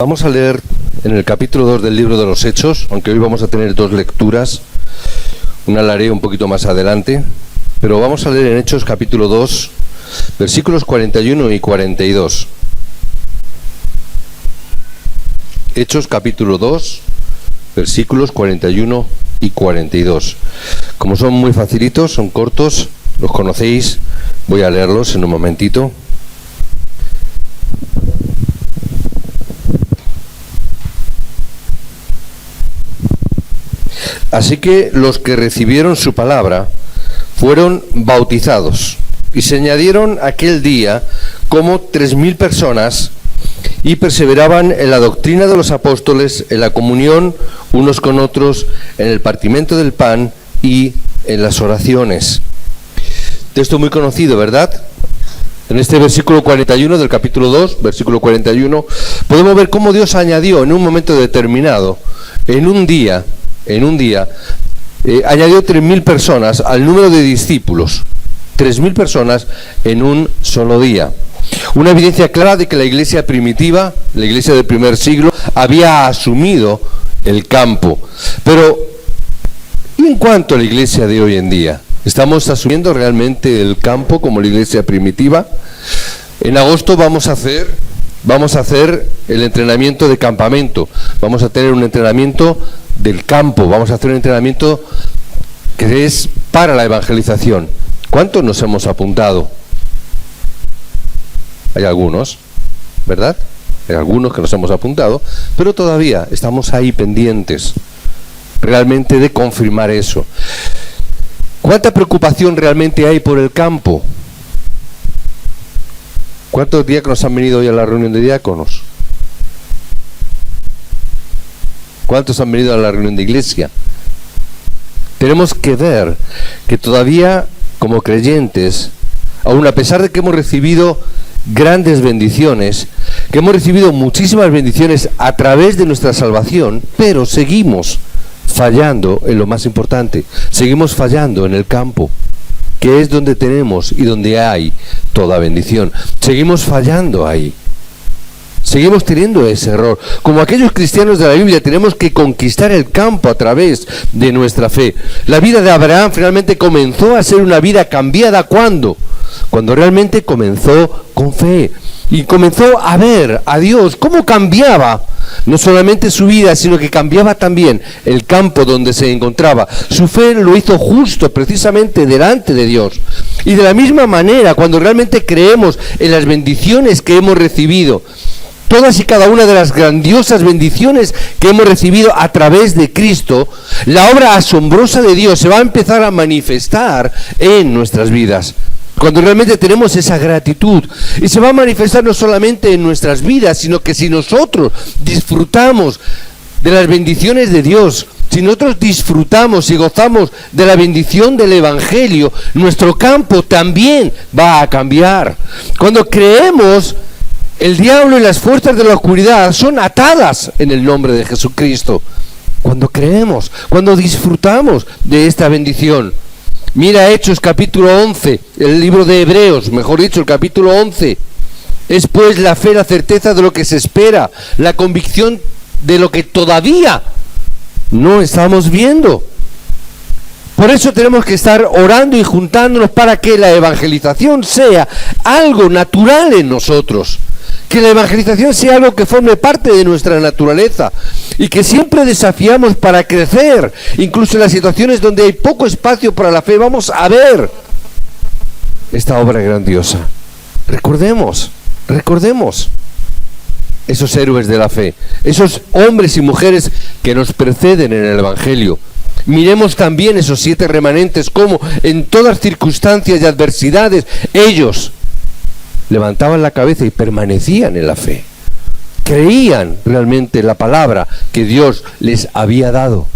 Vamos a leer en el capítulo 2 del libro de los Hechos, aunque hoy vamos a tener dos lecturas, una la haré un poquito más adelante, pero vamos a leer en Hechos capítulo 2, versículos 41 y 42. Hechos capítulo 2, versículos 41 y 42. Como son muy facilitos, son cortos, los conocéis, voy a leerlos en un momentito. Así que los que recibieron su palabra fueron bautizados, y se añadieron aquel día como 3.000 personas, y perseveraban en la doctrina de los apóstoles, en la comunión unos con otros, en el partimiento del pan y en las oraciones. Texto muy conocido, ¿verdad? En este versículo 41 del capítulo 2, versículo 41, podemos ver cómo Dios añadió en un momento determinado, en un día, añadió 3.000 personas al número de discípulos. 3.000 personas en un solo día. Una evidencia clara de que la iglesia primitiva, la iglesia del primer siglo, había asumido el campo. Pero, ¿y en cuanto a la iglesia de hoy en día? ¿Estamos asumiendo realmente el campo como la iglesia primitiva? En agosto vamos a hacer el entrenamiento de campamento. Vamos a tener un entrenamiento del campo, vamos a hacer un entrenamiento que es para la evangelización. ¿Cuántos nos hemos apuntado? Hay algunos, ¿verdad? Hay algunos que nos hemos apuntado, pero todavía estamos ahí pendientes realmente de confirmar eso. ¿Cuánta preocupación realmente hay por el campo? ¿Cuántos diáconos han venido hoy a la reunión de diáconos? ¿Cuántos han venido a la reunión de iglesia? Tenemos que ver que todavía, como creyentes, aun a pesar de que hemos recibido grandes bendiciones, que hemos recibido muchísimas bendiciones a través de nuestra salvación, pero seguimos fallando en lo más importante, seguimos fallando en el campo, que es donde tenemos y donde hay toda bendición. Seguimos fallando ahí. Seguimos teniendo ese error. Como aquellos cristianos de la Biblia, tenemos que conquistar el campo a través de nuestra fe. La vida de Abraham finalmente comenzó a ser una vida cambiada. ¿Cuándo? Cuando realmente comenzó con fe. Y comenzó a ver a Dios cómo cambiaba no solamente su vida, sino que cambiaba también el campo donde se encontraba. Su fe lo hizo justo precisamente delante de Dios. Y de la misma manera, cuando realmente creemos en las bendiciones que hemos recibido, todas y cada una de las grandiosas bendiciones que hemos recibido a través de Cristo, la obra asombrosa de Dios se va a empezar a manifestar en nuestras vidas. Cuando realmente tenemos esa gratitud, y se va a manifestar no solamente en nuestras vidas, sino que si nosotros disfrutamos de las bendiciones de Dios, si nosotros disfrutamos y gozamos de la bendición del Evangelio, nuestro campo también va a cambiar. Cuando creemos, el diablo y las fuerzas de la oscuridad son atadas en el nombre de Jesucristo. Cuando creemos, cuando disfrutamos de esta bendición. Mira Hechos capítulo 11, el libro de Hebreos, mejor dicho, el capítulo 11. Es pues la fe, la certeza de lo que se espera, la convicción de lo que todavía no estamos viendo. Por eso tenemos que estar orando y juntándonos para que la evangelización sea algo natural en nosotros. Que la evangelización sea algo que forme parte de nuestra naturaleza y que siempre desafiamos para crecer, incluso en las situaciones donde hay poco espacio para la fe. Vamos a ver esta obra grandiosa. Recordemos esos héroes de la fe, esos hombres y mujeres que nos preceden en el Evangelio. Miremos también esos 7 remanentes, como en todas circunstancias y adversidades ellos levantaban la cabeza y permanecían en la fe. Creían realmente la palabra que Dios les había dado.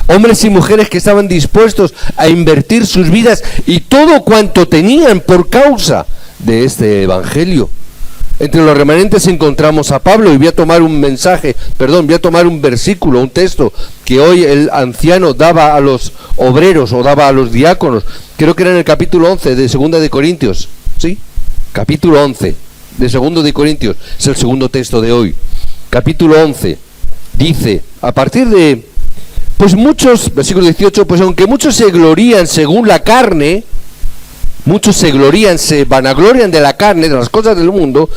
Hombres y mujeres que estaban dispuestos a invertir sus vidas y todo cuanto tenían por causa de este evangelio. Entre los remanentes encontramos a Pablo, y voy a tomar un versículo, un texto que hoy el anciano daba a los obreros o daba a los diáconos. Creo que era en el capítulo 11 de 2 de Corintios, ¿sí? Capítulo 11 de 2 de Corintios, es el segundo texto de hoy. capítulo 11, dice, a partir de, pues muchos, versículo 18, pues aunque muchos se glorían según la carne, muchos se glorían, se vanaglorian de la carne, de las cosas del mundo,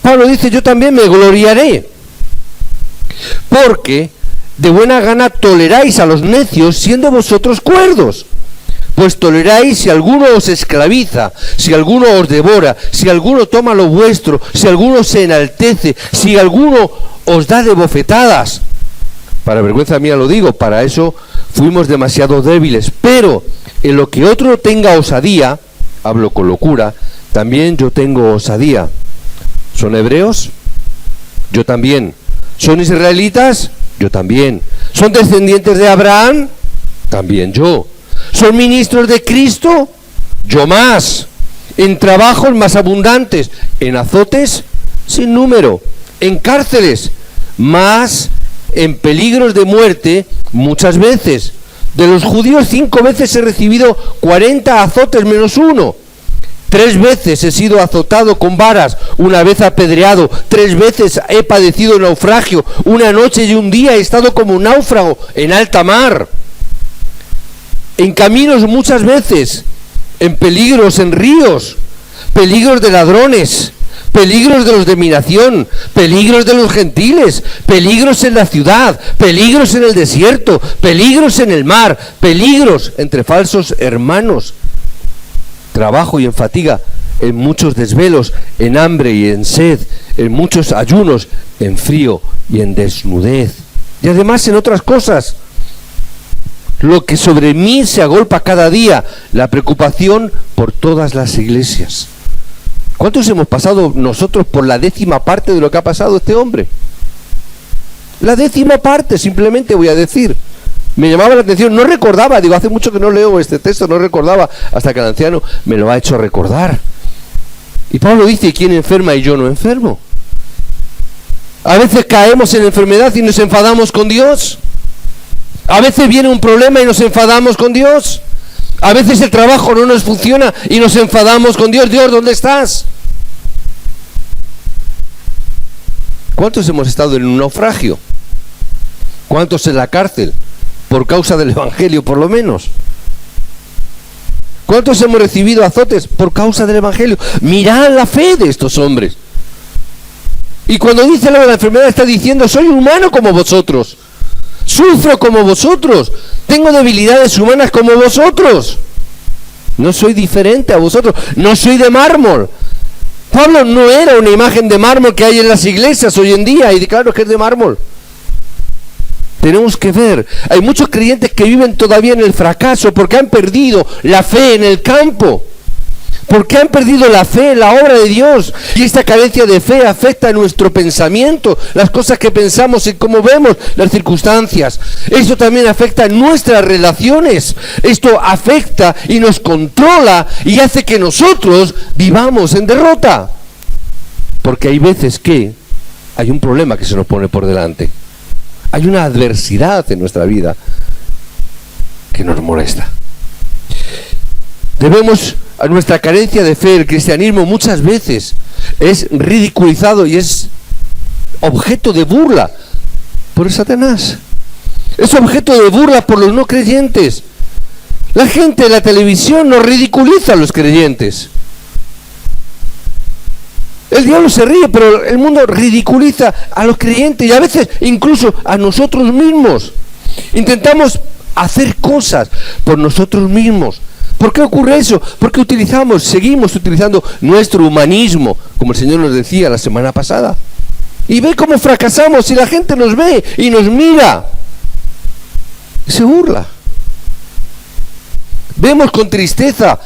Pablo dice, yo también me gloriaré, porque de buena gana toleráis a los necios, siendo vosotros cuerdos. Pues toleráis si alguno os esclaviza, si alguno os devora, si alguno toma lo vuestro, si alguno se enaltece, si alguno os da de bofetadas. Para vergüenza mía lo digo, para eso fuimos demasiado débiles. Pero en lo que otro tenga osadía, hablo con locura, también yo tengo osadía. ¿Son hebreos? Yo también. ¿Son israelitas? Yo también. ¿Son descendientes de Abraham? También yo. ¿Son ministros de Cristo? Yo más. En trabajos más abundantes, en azotes sin número, en cárceles, más en peligros de muerte muchas veces. De los judíos 5 veces he recibido 40 azotes menos uno. 3 veces he sido azotado con varas, 1 vez apedreado, 3 veces he padecido naufragio, 1 noche y 1 día he estado como un náufrago en alta mar. En caminos muchas veces, en peligros, en ríos, peligros de ladrones, peligros de los de mi nación, peligros de los gentiles, peligros en la ciudad, peligros en el desierto, peligros en el mar, peligros entre falsos hermanos, trabajo y en fatiga, en muchos desvelos, en hambre y en sed, en muchos ayunos, en frío y en desnudez, y además en otras cosas. Lo que sobre mí se agolpa cada día, la preocupación por todas las iglesias. ¿Cuántos hemos pasado nosotros por la 10ª parte de lo que ha pasado este hombre? La 10ª parte, simplemente voy a decir. Me llamaba la atención, no recordaba, digo, hace mucho que no leo este texto, no recordaba, hasta que el anciano me lo ha hecho recordar. Y Pablo dice, ¿quién enferma y yo no enfermo? A veces caemos en enfermedad y nos enfadamos con Dios. A veces viene un problema y nos enfadamos con Dios. A veces el trabajo no nos funciona y nos enfadamos con Dios. Dios, ¿dónde estás? ¿Cuántos hemos estado en un naufragio? ¿Cuántos en la cárcel? Por causa del Evangelio, por lo menos. ¿Cuántos hemos recibido azotes por causa del Evangelio? Mirad la fe de estos hombres. Y cuando dice lo de la enfermedad está diciendo, soy humano como vosotros. Sufro como vosotros, tengo debilidades humanas como vosotros, no soy diferente a vosotros, no soy de mármol. Pablo no era una imagen de mármol que hay en las iglesias hoy en día, y claro que es de mármol. Tenemos que ver, hay muchos creyentes que viven todavía en el fracaso porque han perdido la fe en el campo. Porque han perdido la fe en la obra de Dios. Y esta carencia de fe afecta a nuestro pensamiento, las cosas que pensamos y cómo vemos las circunstancias. Esto también afecta a nuestras relaciones. Esto afecta y nos controla y hace que nosotros vivamos en derrota. Porque hay veces que hay un problema que se nos pone por delante. Hay una adversidad en nuestra vida que nos molesta. Debemos a nuestra carencia de fe. El cristianismo muchas veces es ridiculizado y es objeto de burla por Satanás. Es objeto de burla por los no creyentes. La gente de la televisión nos ridiculiza a los creyentes. El diablo se ríe, pero el mundo ridiculiza a los creyentes y a veces incluso a nosotros mismos. Intentamos hacer cosas por nosotros mismos. ¿Por qué ocurre eso? Porque seguimos utilizando nuestro humanismo, como el Señor nos decía la semana pasada. Y ve cómo fracasamos y la gente nos ve y nos mira. Y se burla. Vemos con tristeza.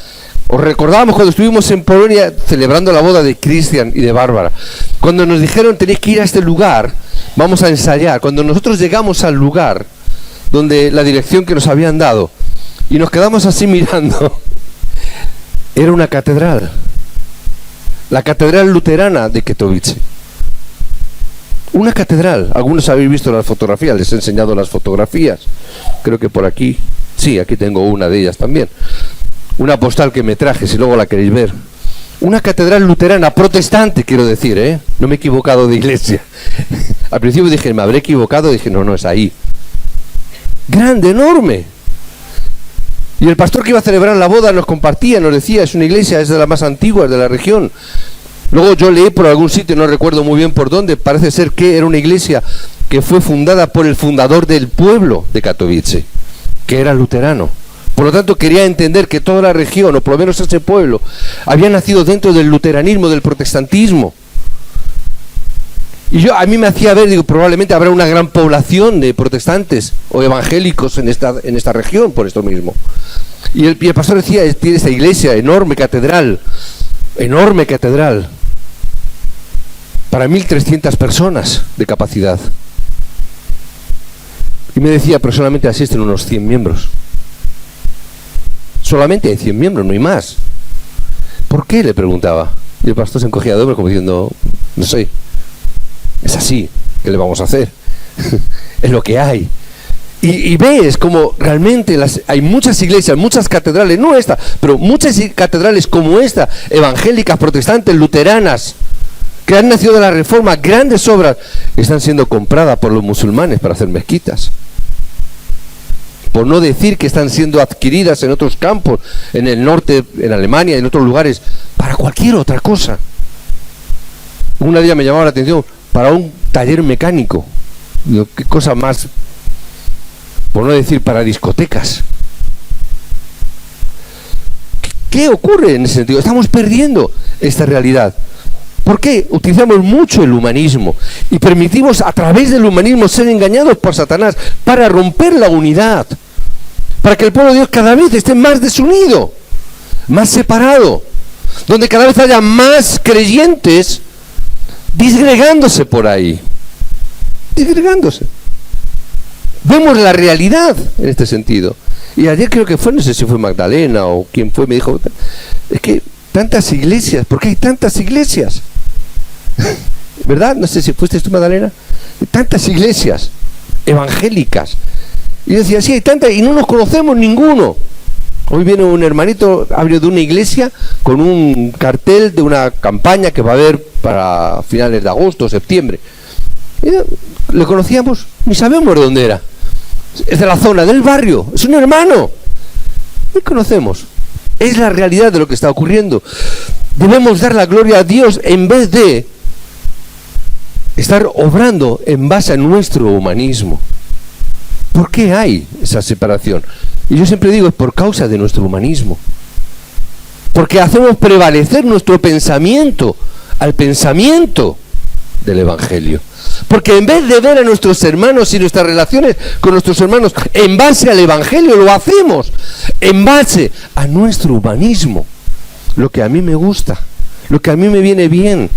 Os recordamos cuando estuvimos en Polonia celebrando la boda de Cristian y de Bárbara. Cuando nos dijeron tenéis que ir a este lugar, vamos a ensayar. Cuando nosotros llegamos al lugar donde la dirección que nos habían dado, y nos quedamos así mirando, era una catedral, la catedral luterana de Katowice. Una catedral. Algunos habéis visto las fotografías, les he enseñado las fotografías. Creo que por aquí, sí, aquí tengo una de ellas también. Una postal que me traje, si luego la queréis ver. Una catedral luterana, protestante, quiero decir, no me he equivocado de iglesia. Al principio dije, me habré equivocado, dije, no, es ahí. Grande, enorme. Y el pastor que iba a celebrar la boda nos compartía, nos decía, es una iglesia, es de las más antiguas de la región. Luego yo leí por algún sitio, no recuerdo muy bien por dónde, parece ser que era una iglesia que fue fundada por el fundador del pueblo de Katowice, que era luterano. Por lo tanto, quería entender que toda la región, o por lo menos ese pueblo, había nacido dentro del luteranismo, del protestantismo. Y a mí me hacía ver, digo, probablemente habrá una gran población de protestantes o evangélicos en esta región, por esto mismo. Y el pastor decía, tiene esta iglesia, enorme catedral, para 1.300 personas de capacidad. Y me decía, pero solamente asisten unos 100 miembros. Solamente hay 100 miembros, no hay más. ¿Por qué?, le preguntaba. Y el pastor se encogía de hombros como diciendo, no sé, es así, ¿qué le vamos a hacer? Es lo que hay. Y ves como realmente hay muchas iglesias, muchas catedrales, no esta, pero muchas catedrales como esta, evangélicas, protestantes, luteranas, que han nacido de la Reforma, grandes obras, están siendo compradas por los musulmanes para hacer mezquitas. Por no decir que están siendo adquiridas en otros campos, en el norte, en Alemania, en otros lugares, para cualquier otra cosa. Una día me llamaba la atención, para un taller mecánico. Digo, qué cosa más, por no decir para discotecas. ¿Qué ocurre en ese sentido? Estamos perdiendo esta realidad. ¿Por qué? Utilizamos mucho el humanismo y permitimos a través del humanismo ser engañados por Satanás para romper la unidad, para que el pueblo de Dios cada vez esté más desunido, más separado, donde cada vez haya más creyentes disgregándose por ahí, disgregándose. Vemos la realidad en este sentido. Y ayer creo que fue, no sé si fue Magdalena o quién fue, me dijo, es que tantas iglesias, ¿por qué hay tantas iglesias? ¿Verdad? No sé si fuiste tú, Magdalena. Tantas iglesias evangélicas. Y yo decía, sí, hay tantas y no nos conocemos ninguno. Hoy viene un hermanito, abrió de una iglesia con un cartel de una campaña que va a haber para finales de agosto o septiembre. Y le conocíamos, ni sabemos de dónde era. Es de la zona, del barrio, es un hermano. Y conocemos. Es la realidad de lo que está ocurriendo. Debemos dar la gloria a Dios en vez de estar obrando en base a nuestro humanismo. ¿Por qué hay esa separación? Y yo siempre digo, es por causa de nuestro humanismo. Porque hacemos prevalecer nuestro pensamiento al pensamiento del Evangelio. Porque en vez de ver a nuestros hermanos y nuestras relaciones con nuestros hermanos en base al Evangelio, lo hacemos en base a nuestro humanismo. Lo que a mí me gusta, lo que a mí me viene bien.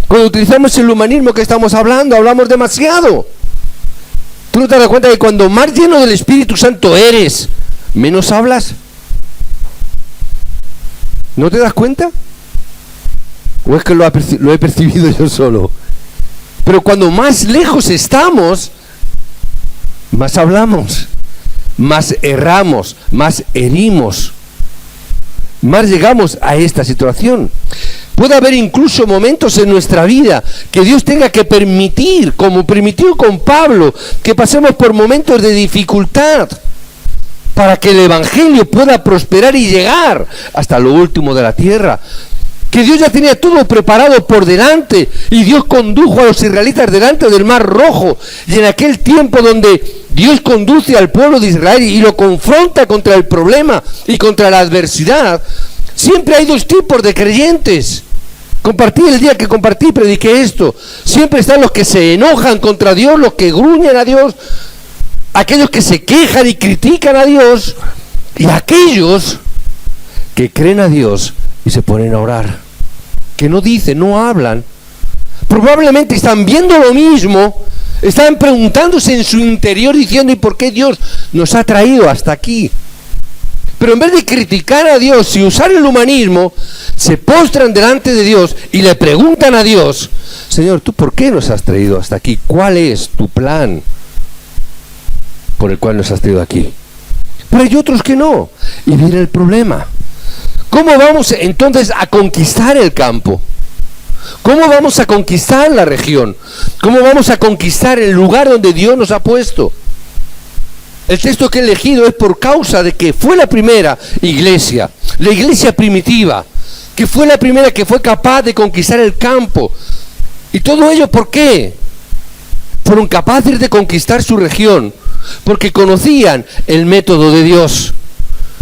Cuando utilizamos el humanismo que estamos hablando, hablamos demasiado. ¿Tú no te das cuenta que cuando más lleno del Espíritu Santo eres, menos hablas? ¿No te das cuenta? ¿O es que lo he percibido yo solo? Pero cuando más lejos estamos, más hablamos, más erramos, más herimos, más llegamos a esta situación. Puede haber incluso momentos en nuestra vida que Dios tenga que permitir, como permitió con Pablo, que pasemos por momentos de dificultad para que el Evangelio pueda prosperar y llegar hasta lo último de la tierra. Que Dios ya tenía todo preparado por delante y Dios condujo a los israelitas delante del Mar Rojo. Y en aquel tiempo donde Dios conduce al pueblo de Israel y lo confronta contra el problema y contra la adversidad, siempre hay dos tipos de creyentes. Compartí el día que compartí, prediqué esto. Siempre están los que se enojan contra Dios, los que gruñen a Dios, aquellos que se quejan y critican a Dios, y aquellos que creen a Dios y se ponen a orar, que no dicen, no hablan. Probablemente están viendo lo mismo, están preguntándose en su interior diciendo, ¿y por qué Dios nos ha traído hasta aquí? Pero en vez de criticar a Dios y usar el humanismo, se postran delante de Dios y le preguntan a Dios, Señor, ¿tú por qué nos has traído hasta aquí? ¿Cuál es tu plan por el cual nos has traído aquí? Pero hay otros que no. Y viene el problema. ¿Cómo vamos entonces a conquistar el campo? ¿Cómo vamos a conquistar la región? ¿Cómo vamos a conquistar el lugar donde Dios nos ha puesto? El texto que he elegido es por causa de que fue la primera iglesia, la iglesia primitiva, que fue la primera que fue capaz de conquistar el campo. ¿Y todo ello por qué? Fueron capaces de conquistar su región, porque conocían el método de Dios,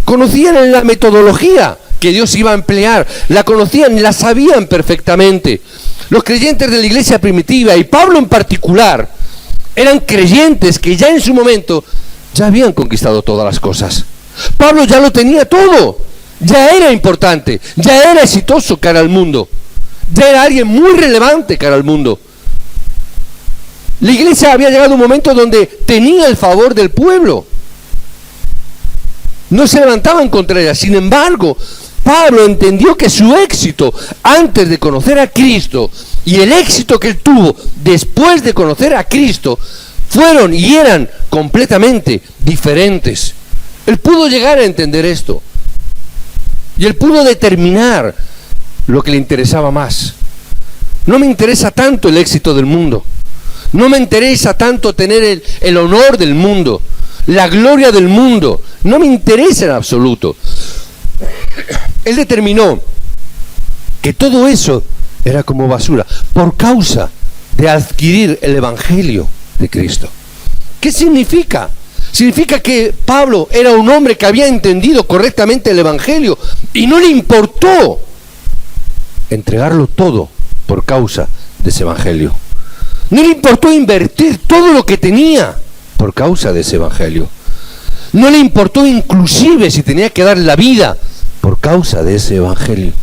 conocían la metodología que Dios iba a emplear, la conocían, la sabían perfectamente. Los creyentes de la iglesia primitiva, y Pablo en particular, eran creyentes que ya en su momento ya habían conquistado todas las cosas. Pablo ya lo tenía todo, ya era importante, ya era exitoso cara al mundo, ya era alguien muy relevante cara al mundo. La iglesia había llegado a un momento donde tenía el favor del pueblo, no se levantaban contra ella. Sin embargo, Pablo entendió que su éxito antes de conocer a Cristo y el éxito que él tuvo después de conocer a Cristo fueron y eran completamente diferentes. Él pudo llegar a entender esto y él pudo determinar lo que le interesaba más. No me interesa tanto el éxito del mundo, no me interesa tanto tener el honor del mundo, la gloria del mundo, no me interesa en absoluto. Él determinó que todo eso era como basura por causa de adquirir el Evangelio de Cristo. ¿Qué significa? Significa que Pablo era un hombre que había entendido correctamente el Evangelio y no le importó entregarlo todo por causa de ese Evangelio. No le importó invertir todo lo que tenía por causa de ese Evangelio. No le importó inclusive si tenía que dar la vida por causa de ese Evangelio.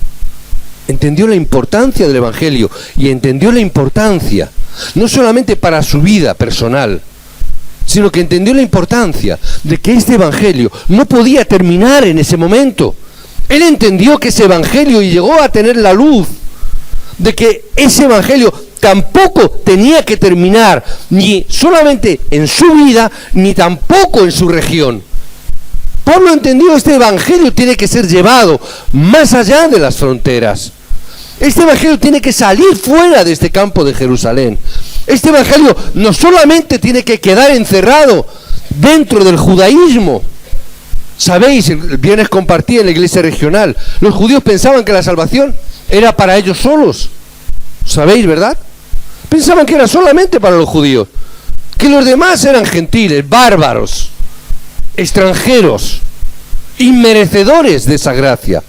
Entendió la importancia del Evangelio y entendió la importancia no solamente para su vida personal, sino que entendió la importancia de que este Evangelio no podía terminar en ese momento. Él entendió que ese Evangelio llegó a tener la luz, de que ese Evangelio tampoco tenía que terminar ni solamente en su vida, ni tampoco en su región. Pablo entendió que este Evangelio tiene que ser llevado más allá de las fronteras. Este Evangelio tiene que salir fuera de este campo de Jerusalén. Este Evangelio no solamente tiene que quedar encerrado dentro del judaísmo. Sabéis, el viernes compartí en la iglesia regional, los judíos pensaban que la salvación era para ellos solos. ¿Sabéis, verdad? Pensaban que era solamente para los judíos, que los demás eran gentiles, bárbaros, extranjeros, inmerecedores de esa gracia.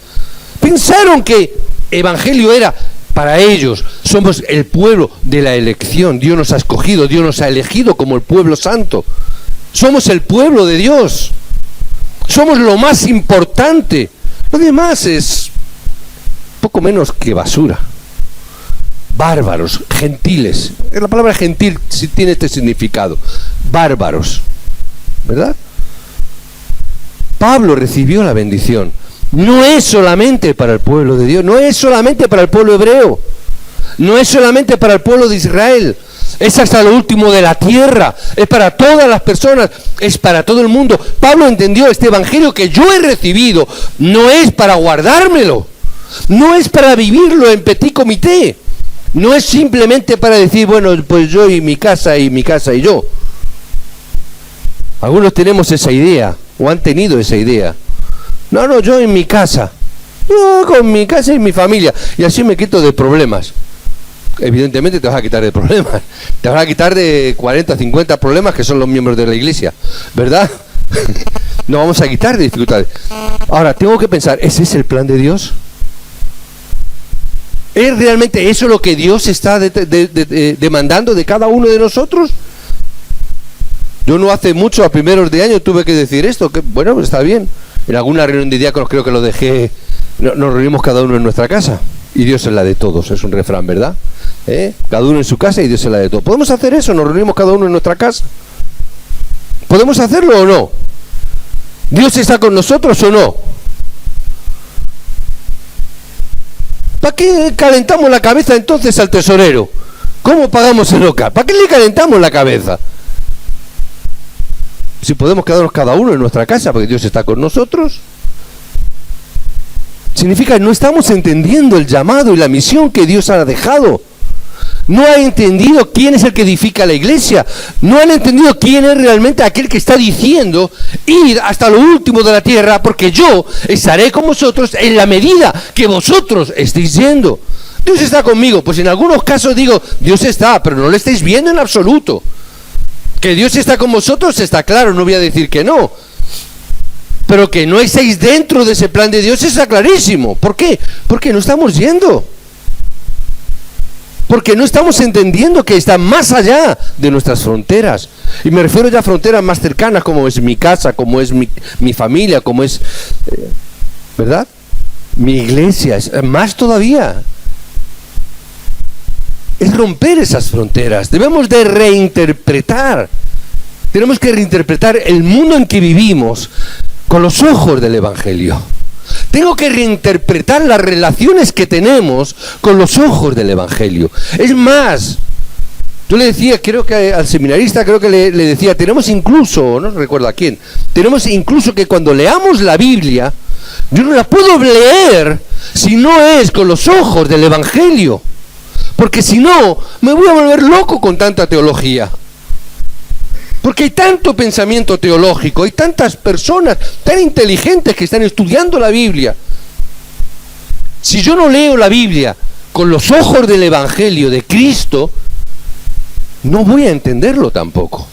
Pensaron que Evangelio era para ellos. Somos el pueblo de la elección. Dios nos ha escogido, Dios nos ha elegido como el pueblo santo. Somos el pueblo de Dios. Somos lo más importante. Lo demás es poco menos que basura. Bárbaros, gentiles. La palabra gentil sí tiene este significado. Bárbaros, ¿verdad? Pablo recibió la bendición. No es solamente para el pueblo de Dios, no es solamente para el pueblo hebreo, no es solamente para el pueblo de Israel, es hasta lo último de la tierra, es para todas las personas, es para todo el mundo. Pablo entendió este evangelio que yo he recibido, no es para guardármelo, no es para vivirlo en petit comité, no es simplemente para decir, bueno, pues yo y mi casa y yo. Algunos tenemos esa idea, o han tenido esa idea. No, yo en mi casa, yo con mi casa y mi familia, y así me quito de problemas. Evidentemente te vas a quitar de problemas, te vas a quitar de 40, 50 problemas que son los miembros de la iglesia, ¿verdad? Nos vamos a quitar de dificultades. Ahora, tengo que pensar, ¿ese es el plan de Dios? ¿Es realmente eso lo que Dios está demandando de cada uno de nosotros? Yo no hace mucho, a primeros de año, tuve que decir esto, que bueno, pues está bien. En alguna reunión de diáconos creo que lo dejé, nos reunimos cada uno en nuestra casa y Dios es la de todos, es un refrán, ¿verdad? Cada uno en su casa y Dios es la de todos. ¿Podemos hacer eso? ¿Nos reunimos cada uno en nuestra casa? ¿Podemos hacerlo o no? ¿Dios está con nosotros o no? ¿Para qué calentamos la cabeza entonces al tesorero? ¿Cómo pagamos el local? ¿Para qué le calentamos la cabeza? Si podemos quedarnos cada uno en nuestra casa porque Dios está con nosotros. Significa que no estamos entendiendo el llamado y la misión que Dios ha dejado. No han entendido quién es el que edifica la iglesia. No han entendido quién es realmente aquel que está diciendo: id hasta lo último de la tierra, porque yo estaré con vosotros en la medida que vosotros estéis yendo. Dios está conmigo. Pues en algunos casos digo, Dios está, pero no lo estáis viendo en absoluto. Que Dios está con vosotros está claro, no voy a decir que no. Pero que no estáis dentro de ese plan de Dios está clarísimo. ¿Por qué? Porque no estamos yendo. Porque no estamos entendiendo que está más allá de nuestras fronteras. Y me refiero ya a fronteras más cercanas, como es mi casa, como es mi familia, como es, ¿verdad? Mi iglesia, es más todavía. Es romper esas fronteras. Debemos de reinterpretar. Tenemos que reinterpretar el mundo en que vivimos con los ojos del Evangelio. Tengo que reinterpretar las relaciones que tenemos con los ojos del Evangelio. Es más, yo le decía, creo que al seminarista, creo que le decía, tenemos incluso, no recuerdo a quién, tenemos incluso que cuando leamos la Biblia, yo no la puedo leer si no es con los ojos del Evangelio. Porque si no, me voy a volver loco con tanta teología. Porque hay tanto pensamiento teológico, hay tantas personas tan inteligentes que están estudiando la Biblia. Si yo no leo la Biblia con los ojos del Evangelio de Cristo, no voy a entenderlo tampoco.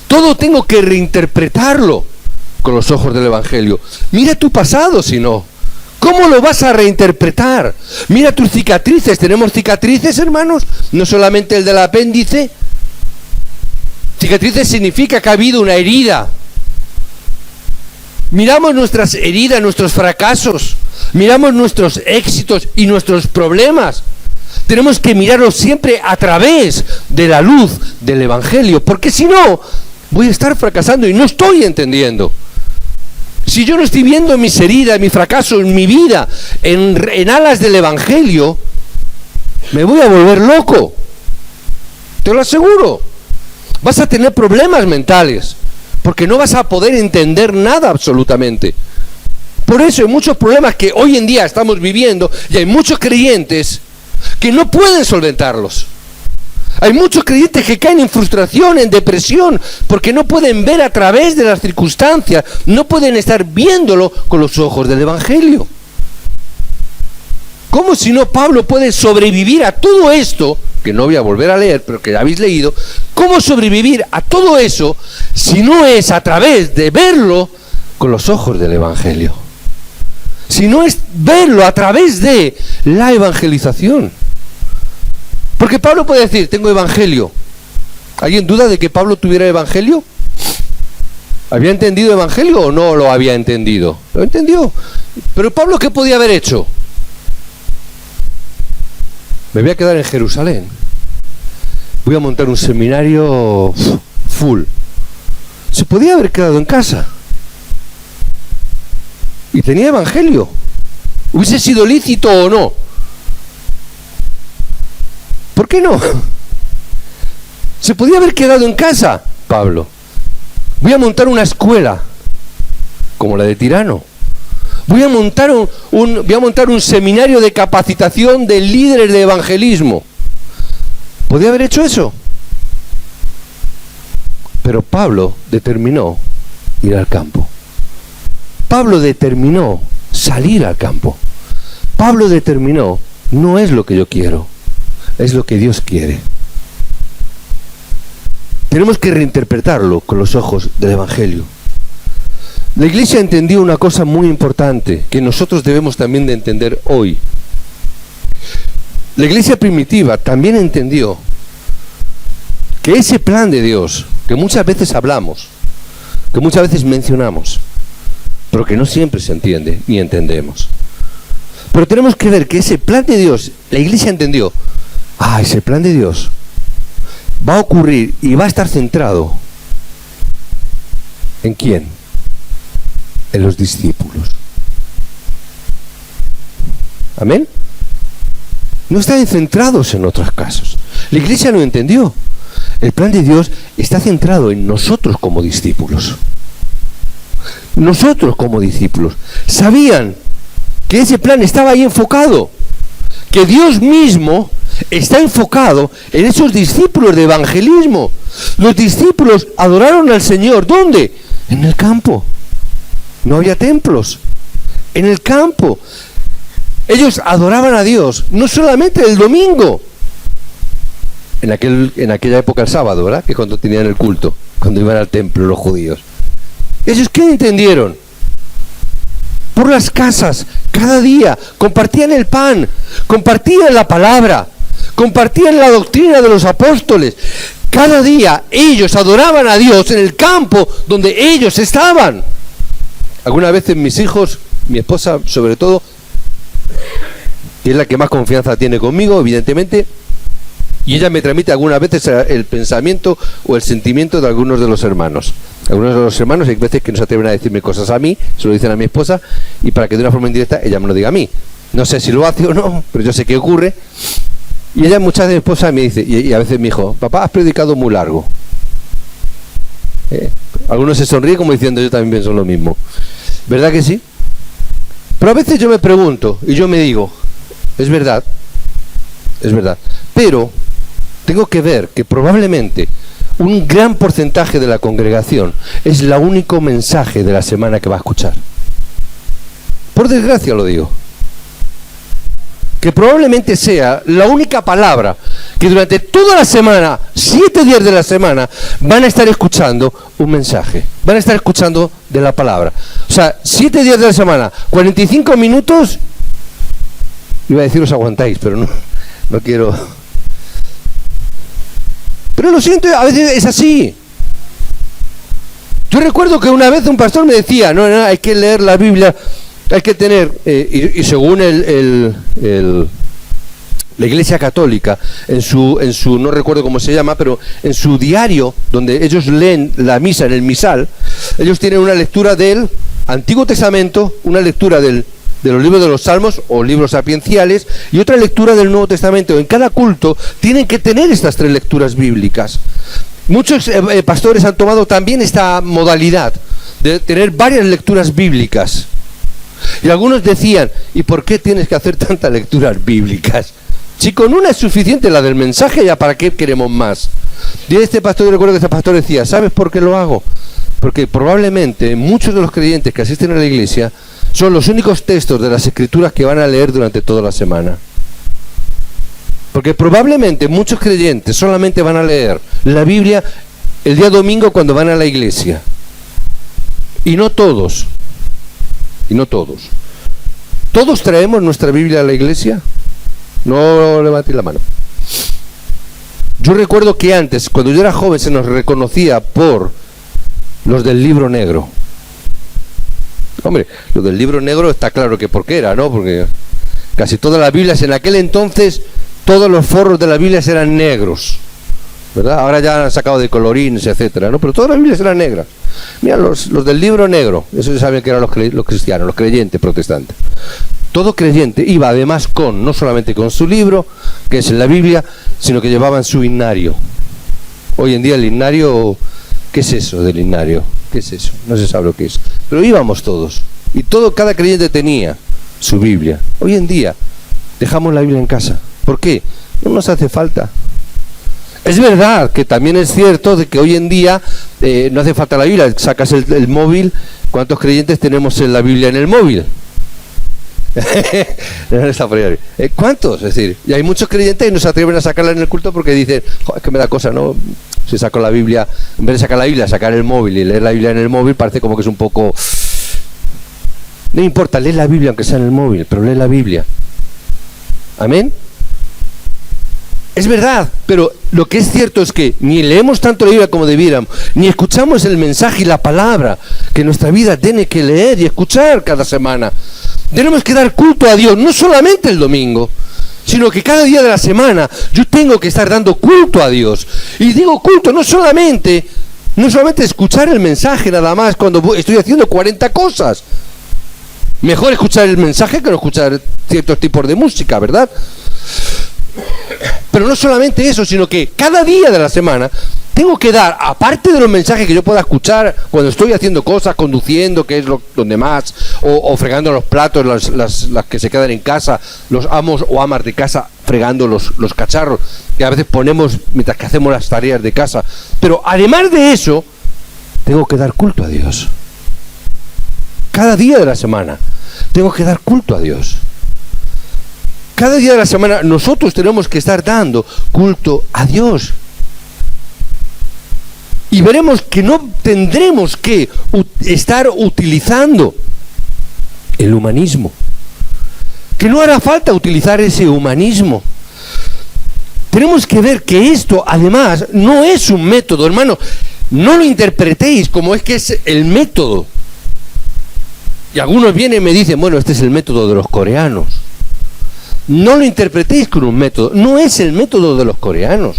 Todo tengo que reinterpretarlo con los ojos del Evangelio. Mira tu pasado, si no. ¿Cómo lo vas a reinterpretar? Mira tus cicatrices. ¿Tenemos cicatrices, hermanos? No solamente el del apéndice. Cicatrices significa que ha habido una herida. Miramos nuestras heridas, nuestros fracasos, miramos nuestros éxitos y nuestros problemas. Tenemos que mirarlos siempre a través de la luz del Evangelio, porque si no, voy a estar fracasando y no estoy entendiendo. Si yo no estoy viendo mis heridas, mi fracaso en mi vida, en alas del Evangelio, me voy a volver loco. Te lo aseguro. Vas a tener problemas mentales, porque no vas a poder entender nada absolutamente. Por eso hay muchos problemas que hoy en día estamos viviendo y hay muchos creyentes que no pueden solventarlos. Hay muchos creyentes que caen en frustración, en depresión, porque no pueden ver a través de las circunstancias, no pueden estar viéndolo con los ojos del Evangelio. ¿Cómo si no Pablo puede sobrevivir a todo esto? Que no voy a volver a leer, pero que ya habéis leído. ¿Cómo sobrevivir a todo eso si no es a través de verlo con los ojos del Evangelio? Si no es verlo a través de la evangelización. Porque Pablo puede decir, tengo evangelio. ¿Alguien duda de que Pablo tuviera evangelio? ¿Había entendido evangelio o no lo había entendido? Lo entendió. Pero Pablo, ¿qué podía haber hecho? Me voy a quedar en Jerusalén. Voy a montar un seminario full. Se podía haber quedado en casa. Y tenía evangelio. ¿Hubiese sido lícito o no? ¿Por qué no? Se podía haber quedado en casa, Pablo. Voy a montar una escuela, como la de Tirano. Voy a montar un seminario de capacitación de líderes de evangelismo. ¿Podía haber hecho eso? Pero Pablo determinó ir al campo. Pablo determinó salir al campo. Pablo determinó, no es lo que yo quiero, es lo que Dios quiere. Tenemos que reinterpretarlo con los ojos del Evangelio. La Iglesia entendió una cosa muy importante que nosotros debemos también de entender hoy. La Iglesia primitiva también entendió que ese plan de Dios, que muchas veces hablamos, que muchas veces mencionamos, pero que no siempre se entiende ni entendemos. Pero tenemos que ver que ese plan de Dios, la Iglesia entendió, ese plan de Dios va a ocurrir y va a estar centrado ¿en quién? En los discípulos. ¿Amén? No están centrados en otros casos. La Iglesia lo entendió. El plan de Dios está centrado en nosotros como discípulos. Nosotros como discípulos. Sabían que ese plan estaba ahí enfocado, que Dios mismo está enfocado en esos discípulos de evangelismo. Los discípulos adoraron al Señor. ¿Dónde? En el campo. No había templos. En el campo. Ellos adoraban a Dios, no solamente el domingo. En aquella época el sábado, ¿verdad? Que cuando tenían el culto, cuando iban al templo los judíos. ¿Ellos qué entendieron? Por las casas, cada día, compartían el pan, compartían la palabra, compartían la doctrina de los apóstoles. Cada día ellos adoraban a Dios en el campo donde ellos estaban. Algunas veces mis hijos, mi esposa sobre todo, que es la que más confianza tiene conmigo, evidentemente, y ella me transmite algunas veces el pensamiento o el sentimiento de algunos de los hermanos. Algunos de los hermanos hay veces que no se atreven a decirme cosas a mí, se lo dicen a mi esposa, y para que de una forma indirecta ella me lo diga a mí. No sé si lo hace o no, pero yo sé que ocurre. Y ella, muchas veces mi esposa me dice, y a veces me dijo, papá, has predicado muy largo. Algunos se sonríen como diciendo, yo también pienso lo mismo. ¿Verdad que sí? Pero a veces yo me pregunto, y yo me digo, es verdad, pero tengo que ver que probablemente un gran porcentaje de la congregación es el único mensaje de la semana que va a escuchar. Por desgracia lo digo. Que probablemente sea la única palabra que durante toda la semana, 7 días de la semana, van a estar escuchando un mensaje. Van a estar escuchando de la palabra. O sea, 7 días de la semana, 45 minutos, iba a decir os aguantáis, pero no quiero. Pero lo siento, a veces es así. Yo recuerdo que una vez un pastor me decía, no, hay que leer la Biblia, hay que tener, y según la Iglesia Católica, en su no recuerdo cómo se llama, pero en su diario, donde ellos leen la misa en el misal, ellos tienen una lectura del Antiguo Testamento, una lectura de los libros de los Salmos o libros sapienciales y otra lectura del Nuevo Testamento. En cada culto tienen que tener estas 3 lecturas bíblicas. Muchos pastores han tomado también esta modalidad de tener varias lecturas bíblicas. Y algunos decían, ¿y por qué tienes que hacer tantas lecturas bíblicas? Si con una es suficiente, la del mensaje, ¿ya para qué queremos más? Y este pastor, yo recuerdo que este pastor decía, ¿sabes por qué lo hago? Porque probablemente muchos de los creyentes que asisten a la iglesia son los únicos textos de las Escrituras que van a leer durante toda la semana. Porque probablemente muchos creyentes solamente van a leer la Biblia el día domingo cuando van a la iglesia. Y no todos. ¿Todos traemos nuestra Biblia a la iglesia? No levantéis la mano. Yo recuerdo que antes, cuando yo era joven, se nos reconocía por los del libro negro. Hombre, los del libro negro está claro que por qué era, ¿no? Porque casi todas las Biblias en aquel entonces, todos los forros de las Biblias eran negros, ¿verdad? Ahora ya han sacado de colorines, etcétera, ¿no? Pero todas las Biblias eran negras. Mira, los del libro negro, eso se sabía que eran los cristianos, los creyentes protestantes. Todo creyente iba además no solamente con su libro, que es en la Biblia, sino que llevaban su himnario. Hoy en día el himnario, ¿qué es eso del himnario? ¿Qué es eso? No se sabe lo que es. Pero íbamos todos, y cada creyente tenía su Biblia. Hoy en día dejamos la Biblia en casa. ¿Por qué? No nos hace falta. Es verdad que también es cierto de que hoy en día no hace falta la Biblia. Sacas el móvil. ¿Cuántos creyentes tenemos en la Biblia en el móvil? ¿Cuántos? Es decir, y hay muchos creyentes y no se atreven a sacarla en el culto porque dicen, es que me da cosa, ¿no? Si saco la Biblia, en vez de sacar la Biblia, sacar el móvil y leer la Biblia en el móvil, parece como que es un poco... No importa, lee la Biblia aunque sea en el móvil, pero lee la Biblia. ¿Amén? Es verdad, pero lo que es cierto es que ni leemos tanto la Biblia como debiéramos, ni escuchamos el mensaje y la palabra que nuestra vida tiene que leer y escuchar cada semana. Tenemos que dar culto a Dios, no solamente el domingo, sino que cada día de la semana yo tengo que estar dando culto a Dios. Y digo culto no solamente escuchar el mensaje nada más cuando estoy haciendo 40 cosas. Mejor escuchar el mensaje que no escuchar ciertos tipos de música, ¿verdad? Pero no solamente eso, sino que cada día de la semana tengo que dar, aparte de los mensajes que yo pueda escuchar cuando estoy haciendo cosas, conduciendo, que es donde más, o fregando los platos, las que se quedan en casa, los amos o amas de casa fregando los cacharros, que a veces ponemos mientras que hacemos las tareas de casa. Pero además de eso, tengo que dar culto a Dios. Cada día de la semana tengo que dar culto a Dios. Cada día de la semana nosotros tenemos que estar dando culto a Dios. Y veremos que no tendremos que estar utilizando el humanismo. Que no hará falta utilizar ese humanismo. Tenemos que ver que esto, además, no es un método, hermano. No lo interpretéis como es que es el método. Y algunos vienen y me dicen, bueno, este es el método de los coreanos. No lo interpretéis con un método. No es el método de los coreanos.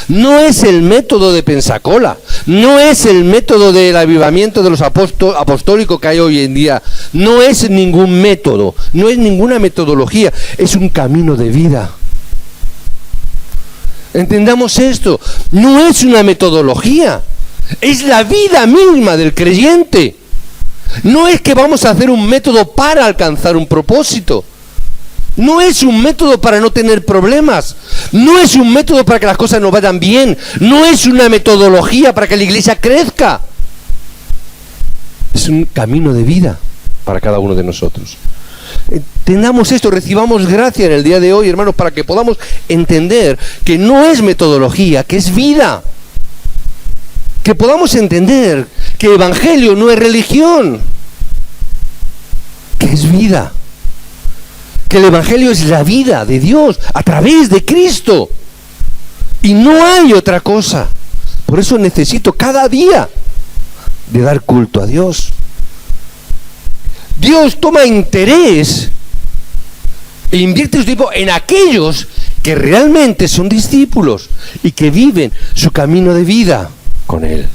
No es el método de Pensacola. No es el método del avivamiento de los apostólicos que hay hoy en día. No es ningún método. No es ninguna metodología. Es un camino de vida. Entendamos esto. No es una metodología. Es la vida misma del creyente. No es que vamos a hacer un método para alcanzar un propósito. No es un método para no tener problemas. No es un método para que las cosas nos vayan bien. No es una metodología para que la iglesia crezca. Es un camino de vida para cada uno de nosotros. Entendamos esto, recibamos gracia en el día de hoy, hermanos, para que podamos entender que no es metodología, que es vida. Que podamos entender que evangelio no es religión, que es vida. Que el evangelio es la vida de Dios a través de Cristo. Y no hay otra cosa. Por eso necesito cada día de dar culto a Dios. Dios toma interés e invierte su tiempo en aquellos que realmente son discípulos y que viven su camino de vida con Él.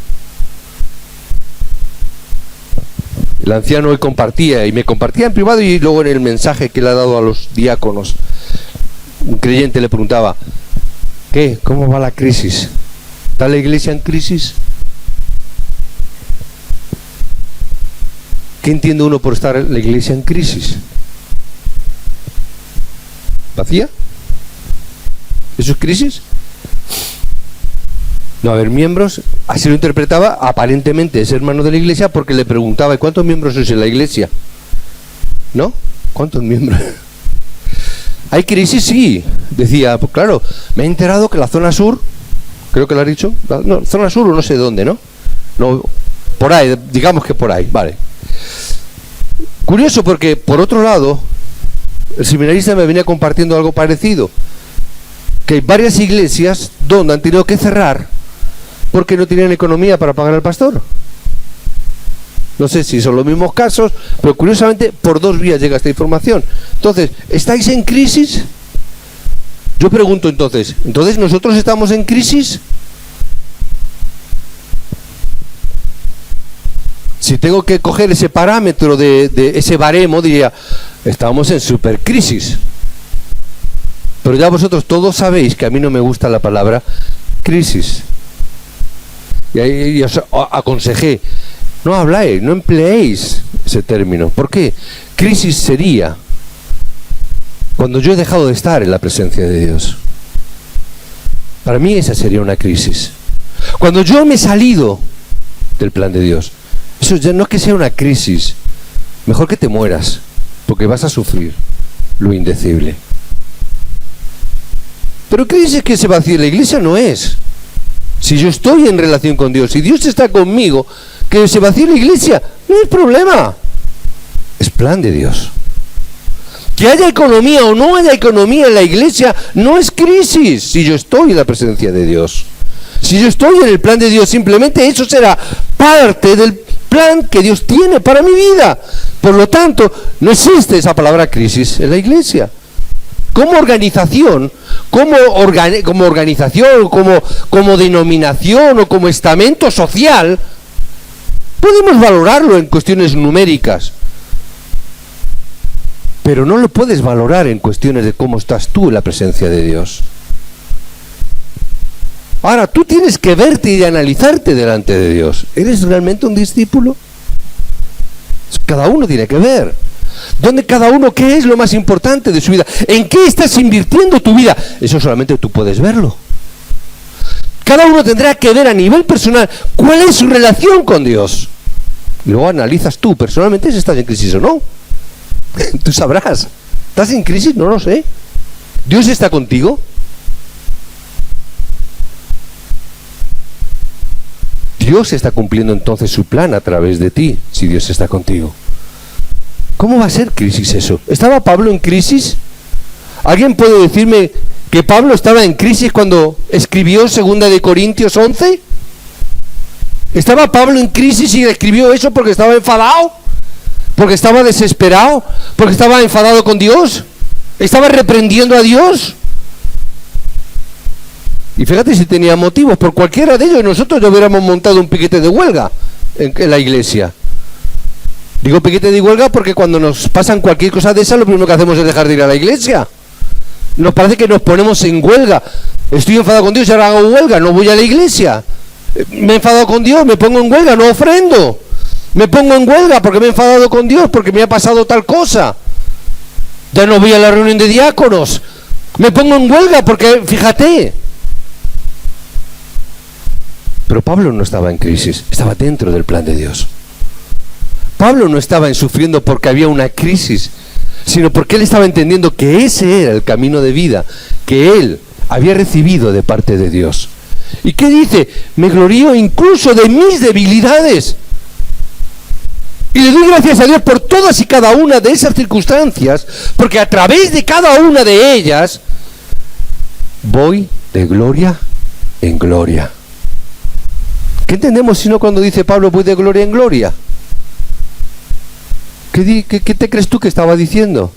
El anciano hoy compartía, y me compartía en privado y luego en el mensaje que le ha dado a los diáconos. Un creyente le preguntaba, ¿qué? ¿Cómo va la crisis? ¿Está la iglesia en crisis? ¿Qué entiende uno por estar la iglesia en crisis? ¿Vacía? ¿Eso es crisis? No haber miembros, así lo interpretaba aparentemente ese hermano de la iglesia, porque le preguntaba, ¿y cuántos miembros sois en la iglesia? ¿No? ¿Cuántos miembros? ¿Hay crisis? Sí. Decía, pues claro, me he enterado que la zona sur, creo que lo has dicho, no, zona sur o no sé dónde, ¿no? No, por ahí, digamos que por ahí, vale. Curioso porque, por otro lado, el seminarista me venía compartiendo algo parecido, que hay varias iglesias donde han tenido que cerrar porque no tenían economía para pagar al pastor. No sé si son los mismos casos, pero curiosamente por dos vías llega esta información. Entonces, ¿estáis en crisis? Yo pregunto ¿entonces nosotros estamos en crisis? Si tengo que coger ese parámetro de ese baremo, diría, estamos en supercrisis. Pero ya vosotros todos sabéis que a mí no me gusta la palabra crisis. Y ahí os aconsejé, no habláis, no empleéis ese término. ¿Por qué? Crisis sería cuando yo he dejado de estar en la presencia de Dios. Para mí esa sería una crisis. Cuando yo me he salido del plan de Dios. Eso ya no es que sea una crisis. Mejor que te mueras, porque vas a sufrir lo indecible. Pero crisis que se vacíe la iglesia no es. Si yo estoy en relación con Dios, si Dios está conmigo, que se vacíe la iglesia no es problema. Es plan de Dios. Que haya economía o no haya economía en la iglesia no es crisis, si yo estoy en la presencia de Dios. Si yo estoy en el plan de Dios, simplemente eso será parte del plan que Dios tiene para mi vida. Por lo tanto, no existe esa palabra crisis en la iglesia. Como organización, como denominación o como estamento social, podemos valorarlo en cuestiones numéricas. Pero no lo puedes valorar en cuestiones de cómo estás tú en la presencia de Dios. Ahora, tú tienes que verte y analizarte delante de Dios. ¿Eres realmente un discípulo? Cada uno tiene que ver. ¿Dónde cada uno, qué es lo más importante de su vida? ¿En qué estás invirtiendo tu vida? Eso solamente tú puedes verlo. Cada uno tendrá que ver a nivel personal cuál es su relación con Dios. Y luego analizas tú personalmente si estás en crisis o no. Tú sabrás. ¿Estás en crisis? No lo sé. ¿Dios está contigo? Dios está cumpliendo entonces su plan a través de ti, si Dios está contigo. ¿Cómo va a ser crisis eso? ¿Estaba Pablo en crisis? ¿Alguien puede decirme que Pablo estaba en crisis cuando escribió 2 de Corintios 11? ¿Estaba Pablo en crisis y escribió eso porque estaba enfadado? ¿Porque estaba desesperado? ¿Porque estaba enfadado con Dios? ¿Estaba reprendiendo a Dios? Y fíjate si tenía motivos. Por cualquiera de ellos nosotros ya hubiéramos montado un piquete de huelga en la iglesia. Digo piquete de huelga porque cuando nos pasan cualquier cosa de esa, lo primero que hacemos es dejar de ir a la iglesia. Nos parece que nos ponemos en huelga. Estoy enfadado con Dios y ahora hago huelga, no voy a la iglesia. Me he enfadado con Dios, me pongo en huelga, no ofrendo. Me pongo en huelga porque me he enfadado con Dios, porque me ha pasado tal cosa. Ya no voy a la reunión de diáconos. Me pongo en huelga porque, fíjate. Pero Pablo no estaba en crisis, estaba dentro del plan de Dios. Pablo no estaba sufriendo porque había una crisis, sino porque él estaba entendiendo que ese era el camino de vida que él había recibido de parte de Dios. ¿Y qué dice? Me glorío incluso de mis debilidades. Y le doy gracias a Dios por todas y cada una de esas circunstancias, porque a través de cada una de ellas voy de gloria en gloria. ¿Qué entendemos sino cuando dice Pablo voy de gloria en gloria? ¿Qué te crees tú que estaba diciendo?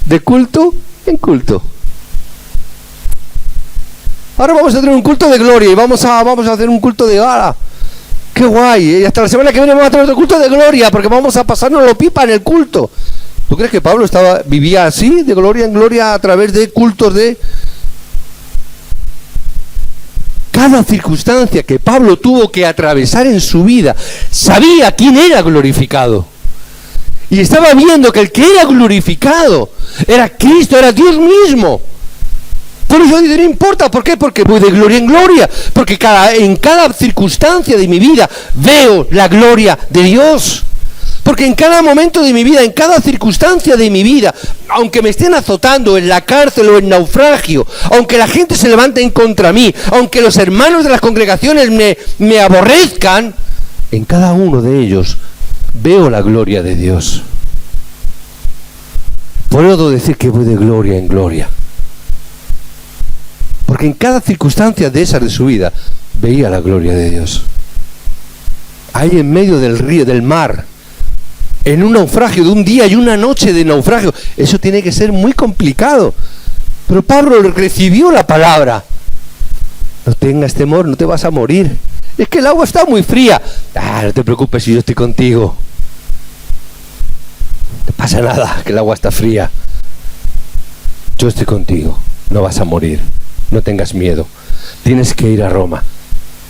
De culto en culto. Ahora vamos a tener un culto de gloria y vamos a hacer un culto de gala. ¡Qué guay! Y hasta la semana que viene vamos a tener otro culto de gloria porque vamos a pasarnos lo pipa en el culto. ¿Tú crees que Pablo vivía así, de gloria en gloria, a través de cultos de... Cada circunstancia que Pablo tuvo que atravesar en su vida, sabía quién era glorificado. Y estaba viendo que el que era glorificado era Cristo, era Dios mismo. Por eso no importa, ¿por qué? Porque voy de gloria en gloria, porque en cada circunstancia de mi vida veo la gloria de Dios. Porque en cada momento de mi vida, en cada circunstancia de mi vida, aunque me estén azotando en la cárcel o en naufragio, aunque la gente se levante en contra mí, aunque los hermanos de las congregaciones me aborrezcan, en cada uno de ellos veo la gloria de Dios. Puedo decir que voy de gloria en gloria. Porque en cada circunstancia de esas de su vida veía la gloria de Dios. Ahí en medio del río, del mar, en un naufragio de un día y una noche de naufragio, eso tiene que ser muy complicado. Pero Pablo recibió la palabra. No tengas temor, no te vas a morir. Es que el agua está muy fría. No te preocupes si yo estoy contigo. No pasa nada, que el agua está fría. Yo estoy contigo, no vas a morir. No tengas miedo. Tienes que ir a Roma.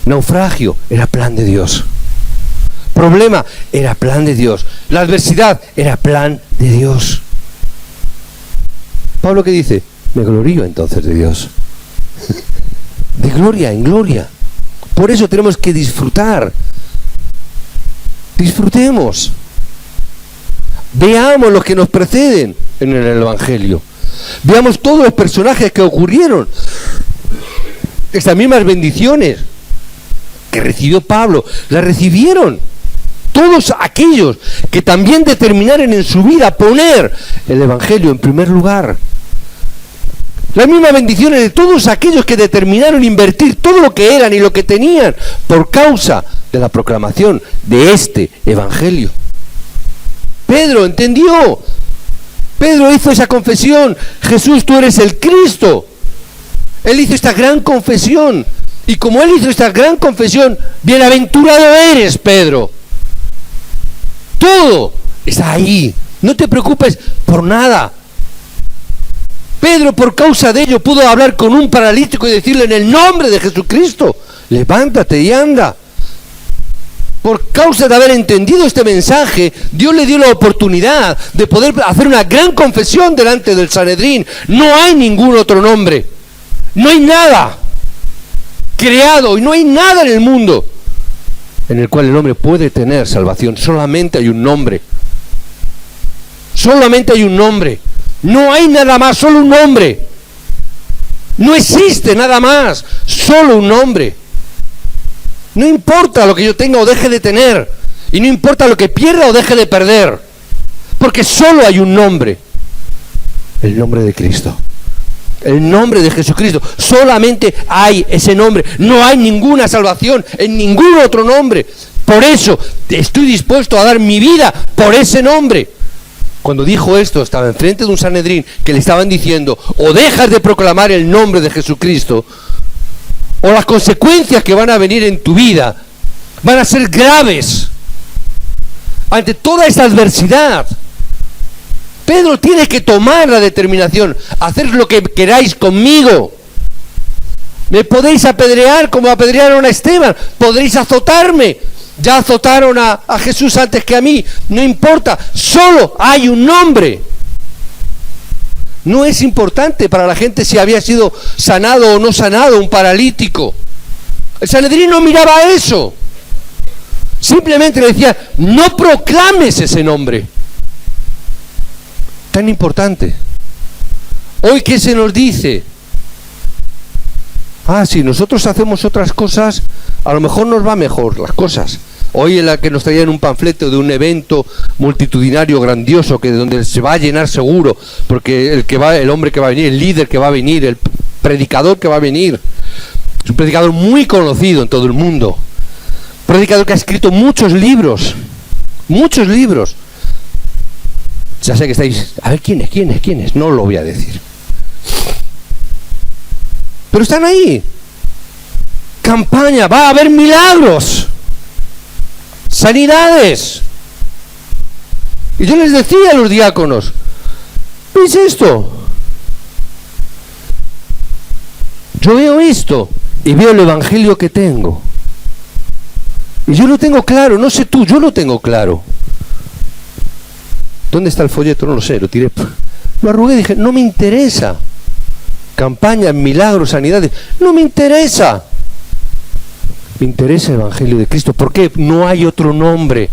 Naufragio era plan de Dios. Problema era plan de Dios. La adversidad era plan de Dios. Pablo, ¿qué dice? Me glorío entonces de Dios. De gloria en gloria. Por eso tenemos que disfrutar. Disfrutemos. Veamos los que nos preceden en el Evangelio. Veamos todos los personajes que ocurrieron. Estas mismas bendiciones que recibió Pablo, las recibieron todos aquellos que también determinaron en su vida poner el Evangelio en primer lugar. Las mismas bendiciones de todos aquellos que determinaron invertir todo lo que eran y lo que tenían por causa de la proclamación de este Evangelio. Pedro entendió. Pedro hizo esa confesión. Jesús, tú eres el Cristo. Él hizo esta gran confesión. Y como él hizo esta gran confesión, bienaventurado eres, Pedro. Todo está ahí. No te preocupes por nada. Pedro, por causa de ello, pudo hablar con un paralítico y decirle en el nombre de Jesucristo, levántate y anda. Por causa de haber entendido este mensaje, Dios le dio la oportunidad de poder hacer una gran confesión delante del Sanedrín. No hay ningún otro nombre. No hay nada creado y no hay nada en el mundo en el cual el hombre puede tener salvación. Solamente hay un nombre. Solamente hay un nombre. No hay nada más, solo un nombre. No existe nada más, solo un nombre. No importa lo que yo tenga o deje de tener, y no importa lo que pierda o deje de perder, porque solo hay un nombre, el nombre de Cristo, el nombre de Jesucristo. Solamente hay ese nombre, no hay ninguna salvación en ningún otro nombre. Por eso estoy dispuesto a dar mi vida por ese nombre. Cuando dijo esto, estaba enfrente de un Sanedrín que le estaban diciendo, o dejas de proclamar el nombre de Jesucristo, o las consecuencias que van a venir en tu vida van a ser graves. Ante toda esta adversidad, Pedro tiene que tomar la determinación, hacer lo que queráis conmigo. Me podéis apedrear como apedrearon a Esteban, podréis azotarme. Ya azotaron a Jesús antes que a mí, no importa, solo hay un nombre. No es importante para la gente si había sido sanado o no sanado un paralítico. El Sanedrín no miraba eso. Simplemente le decía, no proclames ese nombre. Tan importante. Hoy, ¿qué se nos dice? Si nosotros hacemos otras cosas, a lo mejor nos va mejor las cosas. Hoy en la que nos traían un panfleto de un evento multitudinario grandioso, que donde se va a llenar seguro, porque el hombre que va a venir, el líder que va a venir, el predicador que va a venir, es un predicador muy conocido en todo el mundo, un predicador que ha escrito muchos libros. Ya sé que estáis, a ver, ¿quién es? No lo voy a decir. Pero están ahí. Campaña, va a haber milagros, sanidades. Y yo les decía a los diáconos, ¿veis esto? Yo veo esto y veo el evangelio que tengo. Y yo lo tengo claro, no sé tú, yo lo tengo claro. ¿Dónde está el folleto? No lo sé, lo tiré. Lo arrugué y dije, no me interesa. Campañas, milagros, sanidades, no me interesa. Me interesa el evangelio de Cristo. ¿Por qué? No hay otro nombre.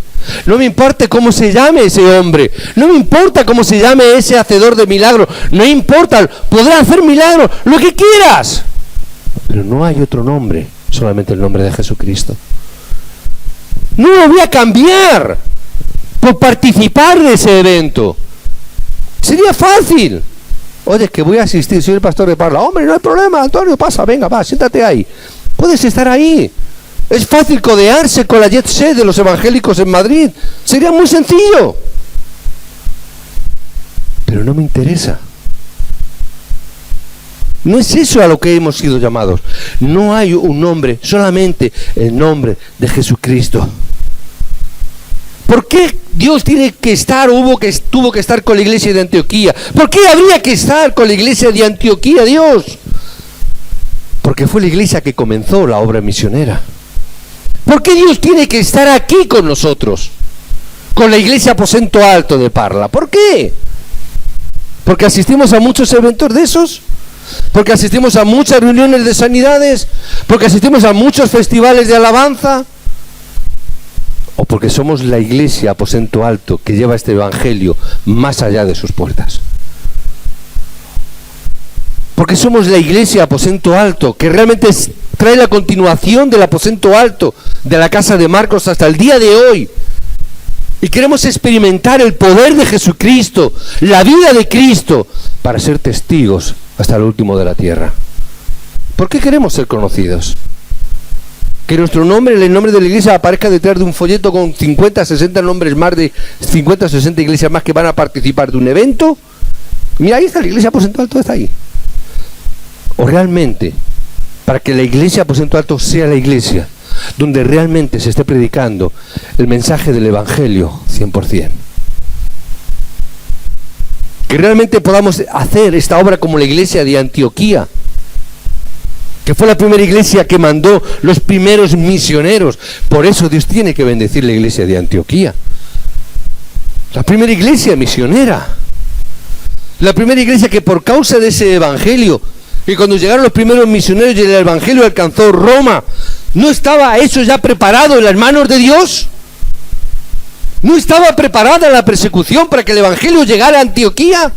No me importa cómo se llame ese hombre. No me importa cómo se llame ese hacedor de milagros. No importa, podrá hacer milagros, lo que quieras. Pero no hay otro nombre, solamente el nombre de Jesucristo. No lo voy a cambiar por participar de ese evento. Sería fácil. Oye, que voy a asistir, soy el pastor de Parla. Hombre, no hay problema, Antonio, pasa, venga, va, siéntate ahí. Puedes estar ahí. Es fácil codearse con la jet set de los evangélicos en Madrid. Sería muy sencillo. Pero no me interesa. No es eso a lo que hemos sido llamados. No hay un nombre, solamente el nombre de Jesucristo. ¿Por qué Dios tiene que estar tuvo que estar con la iglesia de Antioquía? ¿Por qué habría que estar con la iglesia de Antioquía, Dios? Porque fue la iglesia que comenzó la obra misionera. ¿Por qué Dios tiene que estar aquí con nosotros? Con la iglesia Aposento Alto de Parla. ¿Por qué? ¿Porque asistimos a muchos eventos de esos? ¿Porque asistimos a muchas reuniones de sanidades? ¿Porque asistimos a muchos festivales de alabanza? ¿O porque somos la iglesia Aposento Alto que lleva este evangelio más allá de sus puertas? Porque somos la iglesia Aposento Alto que realmente trae la continuación del Aposento Alto de la casa de Marcos hasta el día de hoy. Y queremos experimentar el poder de Jesucristo, la vida de Cristo, para ser testigos hasta el último de la tierra. ¿Por qué queremos ser conocidos? Que nuestro nombre, el nombre de la iglesia, aparezca detrás de un folleto con 50, 60 nombres más de 50, 60 iglesias más que van a participar de un evento. Mira, ahí está la iglesia Aposento Alto, está ahí. O realmente, para que la iglesia Aposento Alto sea la iglesia donde realmente se esté predicando el mensaje del evangelio 100%. que realmente podamos hacer esta obra como la iglesia de Antioquía, que fue la primera iglesia que mandó los primeros misioneros. Por eso Dios tiene que bendecir la iglesia de Antioquía. La primera iglesia misionera. La primera iglesia que por causa de ese evangelio, que cuando llegaron los primeros misioneros y el evangelio alcanzó Roma, ¿no estaba eso ya preparado en las manos de Dios? ¿No estaba preparada la persecución para que el evangelio llegara a Antioquía?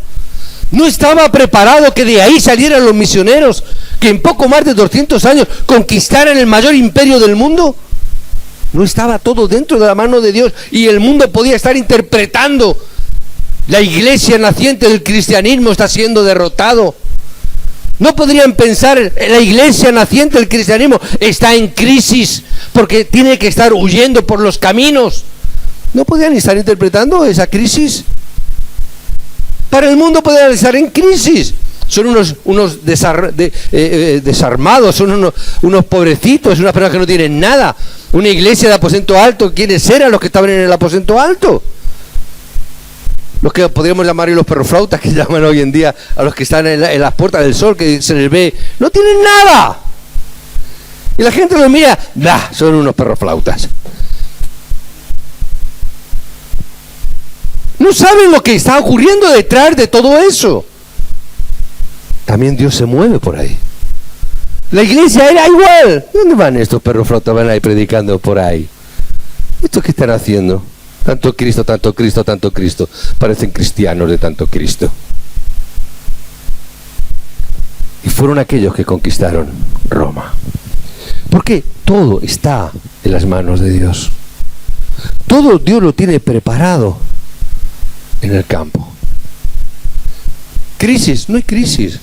¿No estaba preparado que de ahí salieran los misioneros que en poco más de 200 años conquistaran el mayor imperio del mundo? ¿No estaba todo dentro de la mano de Dios y el mundo podía estar interpretando: la iglesia naciente del cristianismo está siendo derrotado? ¿No podrían pensar: la iglesia naciente del cristianismo está en crisis porque tiene que estar huyendo por los caminos? ¿No podrían estar interpretando esa crisis? Para el mundo podrían estar en crisis. Son unos desarmados, son unos pobrecitos, unas personas que no tienen nada. Una iglesia de aposento alto, ¿quiénes eran los que estaban en el aposento alto? Los que podríamos llamar los perroflautas, que llaman hoy en día a los que están en las puertas del sol, que se les ve, no tienen nada. Y la gente los mira, son unos perroflautas. No saben lo que está ocurriendo detrás de todo eso. También Dios se mueve por ahí. La iglesia era igual. ¿Dónde van estos perroflautas? Van ahí predicando por ahí. ¿Esto qué están haciendo? Tanto Cristo, tanto Cristo, tanto Cristo. Parecen cristianos de tanto Cristo. Y fueron aquellos que conquistaron Roma. Porque todo está en las manos de Dios. Todo Dios lo tiene preparado en el campo. Crisis, no hay crisis.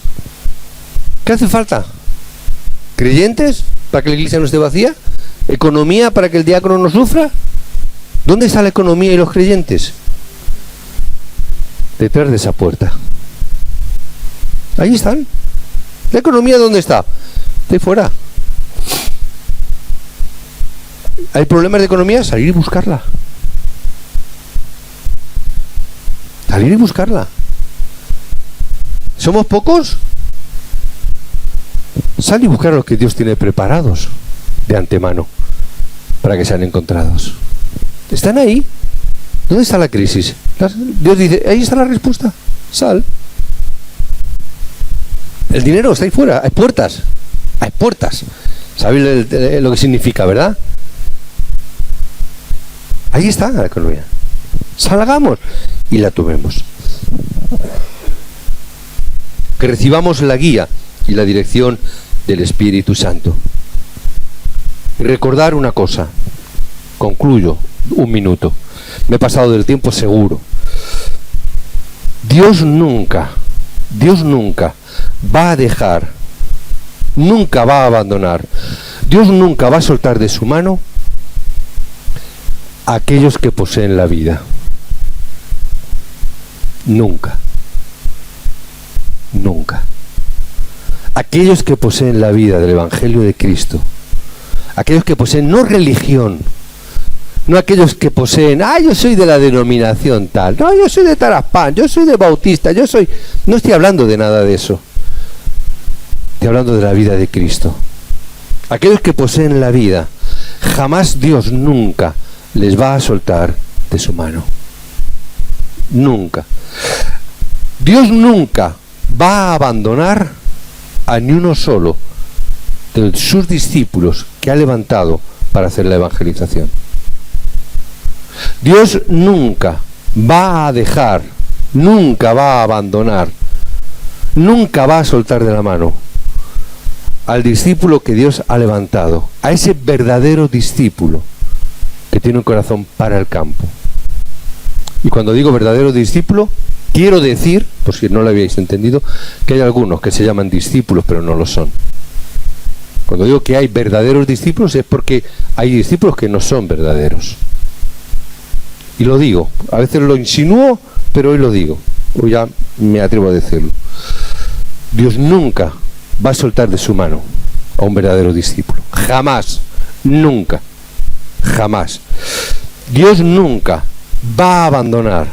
¿Qué hace falta? ¿Creyentes para que la iglesia no esté vacía? ¿Economía para que el diácono no sufra? ¿Dónde está la economía y los creyentes? Detrás de esa puerta. Ahí están. ¿La economía dónde está? De fuera. ¿Hay problemas de economía? Salir y buscarla. Salir y buscarla. ¿Somos pocos? Sal y buscar a los que Dios tiene preparados de antemano para que sean encontrados. ¿Están ahí? ¿Dónde está la crisis? Dios dice, ahí está la respuesta. Sal. El dinero está ahí fuera. Hay puertas. Hay puertas. ¿Sabéis lo que significa, verdad? Ahí está la economía. Salgamos y la tomemos. Que recibamos la guía y la dirección del Espíritu Santo. Y recordar una cosa. Concluyo. Un minuto. Me he pasado del tiempo seguro. Dios nunca va a dejar, nunca va a abandonar, Dios nunca va a soltar de su mano a aquellos que poseen la vida. Nunca. Nunca. Aquellos que poseen la vida del Evangelio de Cristo, aquellos que poseen no religión, no aquellos que poseen, yo soy de la denominación tal, no, yo soy de Taraspán, yo soy de Bautista, no estoy hablando de nada de eso. Estoy hablando de la vida de Cristo. Aquellos que poseen la vida, jamás Dios nunca les va a soltar de su mano. Nunca. Dios nunca va a abandonar a ni uno solo de sus discípulos que ha levantado para hacer la evangelización. Dios nunca va a dejar, nunca va a abandonar, nunca va a soltar de la mano al discípulo que Dios ha levantado, a ese verdadero discípulo que tiene un corazón para el campo. Y cuando digo verdadero discípulo, quiero decir, por si no lo habíais entendido, que hay algunos que se llaman discípulos pero no lo son. Cuando digo que hay verdaderos discípulos es porque hay discípulos que no son verdaderos. Y lo digo, a veces lo insinúo, pero hoy lo digo, hoy ya me atrevo a decirlo. Dios nunca va a soltar de su mano a un verdadero discípulo. Jamás, nunca, jamás. Dios nunca va a abandonar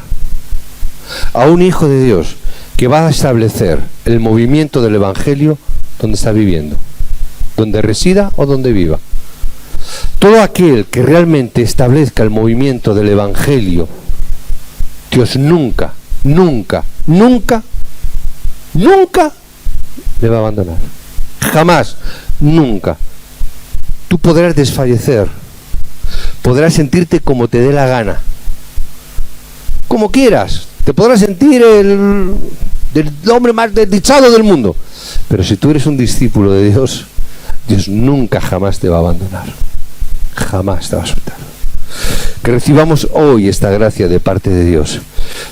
a un hijo de Dios que va a establecer el movimiento del Evangelio donde está viviendo, donde resida o donde viva. Todo aquel que realmente establezca el movimiento del Evangelio, Dios nunca, nunca, nunca, nunca le va a abandonar. Jamás, nunca. Tú podrás desfallecer, podrás sentirte como te dé la gana, como quieras, te podrás sentir el hombre más desdichado del mundo, pero si tú eres un discípulo de Dios, Dios nunca jamás te va a abandonar, jamás te va a soltar. Que recibamos hoy esta gracia de parte de Dios,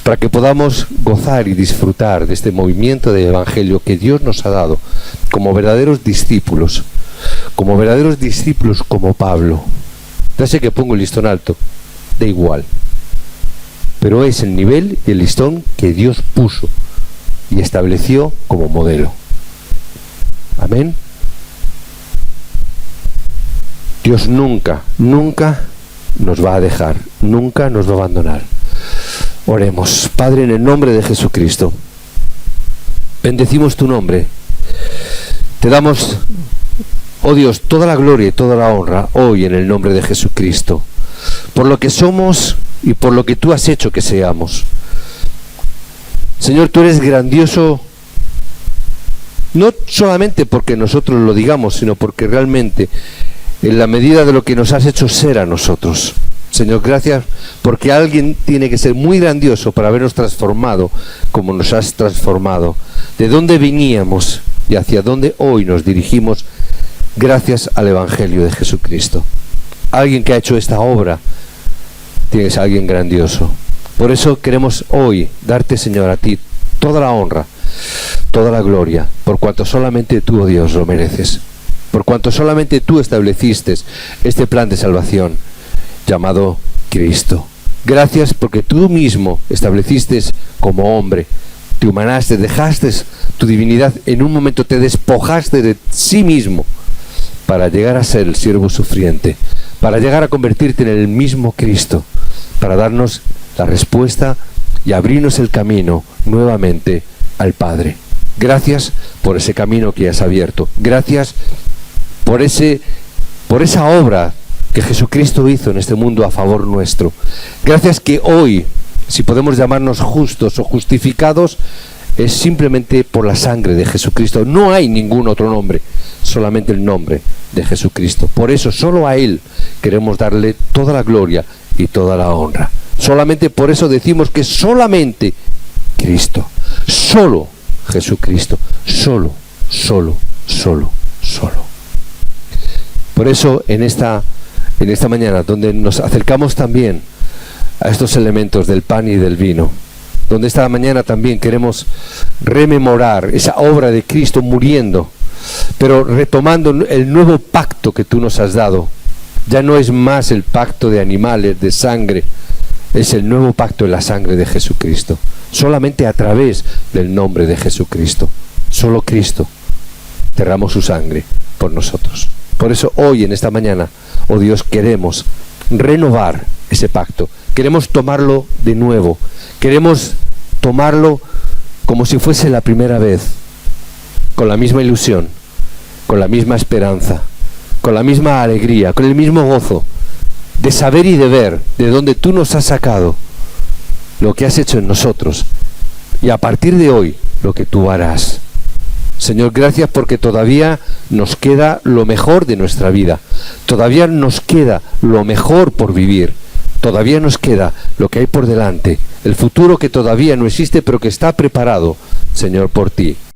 para que podamos gozar y disfrutar de este movimiento del Evangelio que Dios nos ha dado como verdaderos discípulos como Pablo. Ya sé que pongo el listón alto, da igual, pero es el nivel y el listón que Dios puso y estableció como modelo. Amén. Dios nunca, nunca nos va a dejar, nunca nos va a abandonar. Oremos. Padre, en el nombre de Jesucristo, bendecimos tu nombre. Te damos, oh Dios, toda la gloria y toda la honra hoy en el nombre de Jesucristo, por lo que somos y por lo que tú has hecho que seamos. Señor, tú eres grandioso, no solamente porque nosotros lo digamos, sino porque realmente en la medida de lo que nos has hecho ser a nosotros. Señor, gracias porque alguien tiene que ser muy grandioso para habernos transformado como nos has transformado. De dónde veníamos y hacia dónde hoy nos dirigimos gracias al Evangelio de Jesucristo. Alguien que ha hecho esta obra tiene que ser alguien grandioso. Por eso queremos hoy darte, Señor, a ti toda la honra, toda la gloria, por cuanto solamente tú, oh Dios, lo mereces. Por cuanto solamente tú estableciste este plan de salvación llamado Cristo. Gracias porque tú mismo estableciste como hombre, te humanaste, dejaste tu divinidad, en un momento te despojaste de sí mismo para llegar a ser el siervo sufriente, para llegar a convertirte en el mismo Cristo, para darnos la respuesta y abrirnos el camino nuevamente al Padre. Gracias por ese camino que has abierto. Gracias por esa obra que Jesucristo hizo en este mundo a favor nuestro. Gracias que hoy, si podemos llamarnos justos o justificados, es simplemente por la sangre de Jesucristo. No hay ningún otro nombre, solamente el nombre de Jesucristo. Por eso solo a Él queremos darle toda la gloria y toda la honra. Solamente por eso decimos que solamente Cristo, solo Jesucristo, solo. Por eso en esta mañana, donde nos acercamos también a estos elementos del pan y del vino, donde esta mañana también queremos rememorar esa obra de Cristo muriendo, pero retomando el nuevo pacto que tú nos has dado. Ya no es más el pacto de animales, de sangre, es el nuevo pacto en la sangre de Jesucristo, solamente a través del nombre de Jesucristo. Solo Cristo derramó su sangre por nosotros. Por eso hoy, en esta mañana, oh Dios, queremos renovar ese pacto, queremos tomarlo de nuevo, queremos tomarlo como si fuese la primera vez, con la misma ilusión, con la misma esperanza, con la misma alegría, con el mismo gozo de saber y de ver de dónde tú nos has sacado, lo que has hecho en nosotros, y a partir de hoy lo que tú harás. Señor, gracias porque todavía nos queda lo mejor de nuestra vida, todavía nos queda lo mejor por vivir, todavía nos queda lo que hay por delante, el futuro que todavía no existe pero que está preparado, Señor, por ti.